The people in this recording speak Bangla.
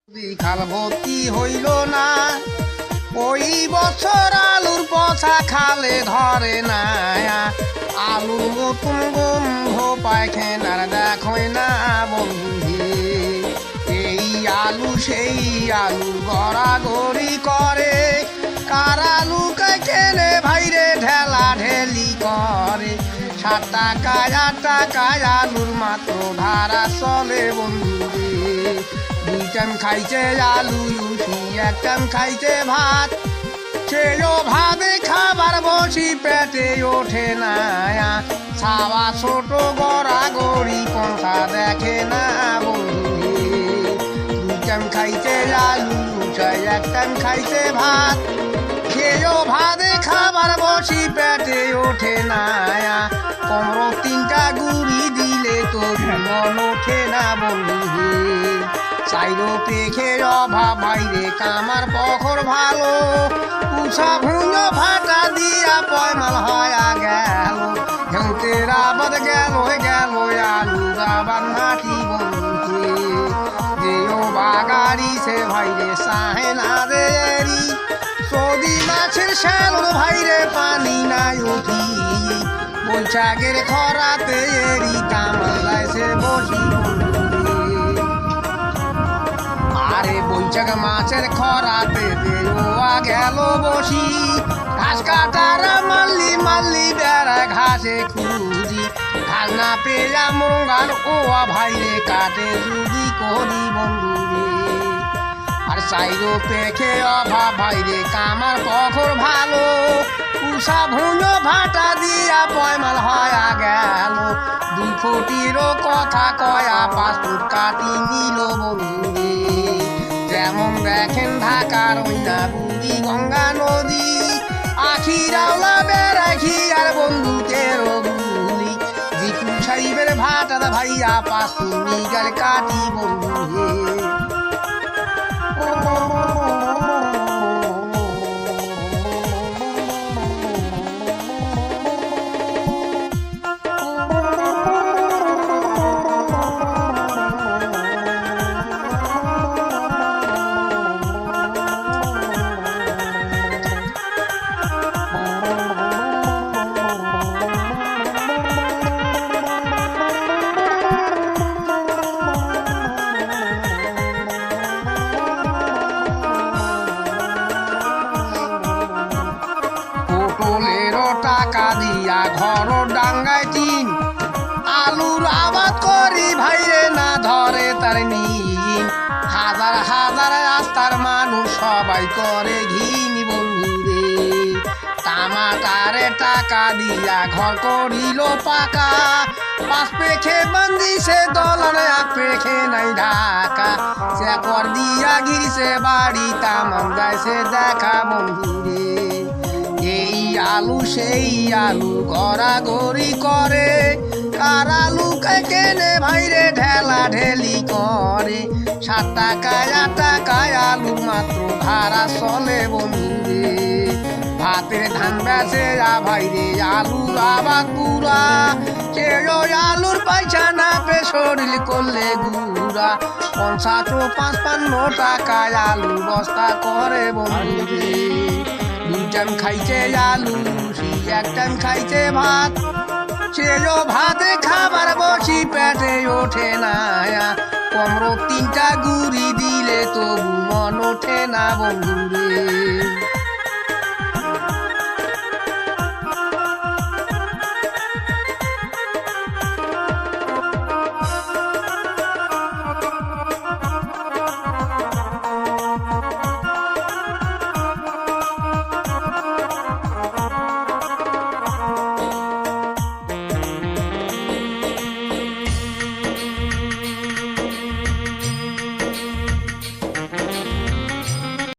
খাল ভর্তি হইল না, ওই বছর আলুর পচা খালে ধরে না। আলুর নতুন গন্ধ পায়খানার দেখোই না বন্ধু, এই আলু সেই আলু গড়াগড়ি করে, কার আলু কেনে ভাইরে ঢেলা ঢেলি করে। 7 টাকায় 8 টাকায় আলুর মাত্র ধারা চলে বন্ধু, 2 টাইম খাইছে আলু ইউসি, 1 টাইম খাইছে ভাত। সেও ভাবে খাবার বসি পেটে ওঠে না, ছাওয়া ছোট গড়া গড়ি পন্থা দেখে না বন্ধু, 2 টাইম খাইছে আলু ইউসি, 1 টাইম খাইছে ভাত। সেও ভাবে খাবার বসি পেটে ওঠে না, কোমর 3টা গুড়ি দিলে তো মন ওঠে না বন্ধু। চাইরো পেখের অভাব বাইরে কামার পখর ভালো, উষা ভুঁজ ফাটা দিয়া পয়মাল হয়া গেল। ঘেউতের আবাদ গেল গেল আলুর আবাদ মাটি বন্ধু, যেও বাগাড়ি সে ভাইরে সাহে না দেরি। সৌদি মাছের শ্যালর ভাইরে পানি নাই উঠি, বৈশাখের খরাতে এরি কামাল সে বসি। আরে বৈশাখ মাছের খরাতে দেওয়া গেল বসি, ঘাস কাটার মাল্লি মাল্লি বেড়া ঘাসে খুঁজি। ঘাস না পেয়া মঙ্গাল ওয়া ভাইরে কাটে যদি করি বন্ধু রে। আর চাইরো পেখে অভাব ভাইরে কামার পখর ভালো, উষা ভুঁজ ভাটা দিয়া পয়মাল হয়া গেল। 2 ফুটিরও কথা কয়া 5 ফুট কাটি নিল বন্ধু রে। যেমন দেখেন ঢাকার ওই না বুড়ি গঙ্গা নদী, আখি রাওলা বেড়াখি আর বন্ধুকের গুলি। জিকু সাহিবের ভাটার ভাইয়া 5 মিটার কাটি বন্ধু রে। টাকা দিয়া ঘর ডাঙ্গায় টিন, আলুর আবাদ করি ভাইরে না ধরে তার নিন। হাজার হাজার আস্তার মানুষ সবাই করে ঘিন বন্ধু রে। টামাটারে টাকা দিয়া ঘর করিল পাকা, 5 পেখে বান্দিছে দলানে 1 পেখে নাই ঢাকা। চেকর দিয়া ঘিরছে বাড়ি তামান যাইছে দেখা বন্ধু রে। এই আলু সেই আলু গড়াগড়ি করে, কার আলু কেনে ভাইরে ঢেলা ঢেলি করে। 7 টাকায় 8 টাকায় আলু মাত্র ধারা চলে বন্ধু রে। ভাতের ধান বেচে ভাইরে আলুর আবাদ পুরা, কেউ আলুর পয়সা না পে শরীর করলে গুড়া। 50 ও 55 টাকায় আলু বস্তা করে বন্ধু রে। 2 টাইম খাইছে আলু, 1 টাইম খাইছে ভাত। সেও ভাতে খাবার বসি পেটে ওঠে না, কোমর 3টা গুড়ি দিলে তবু মন ওঠে না বন্ধু রে।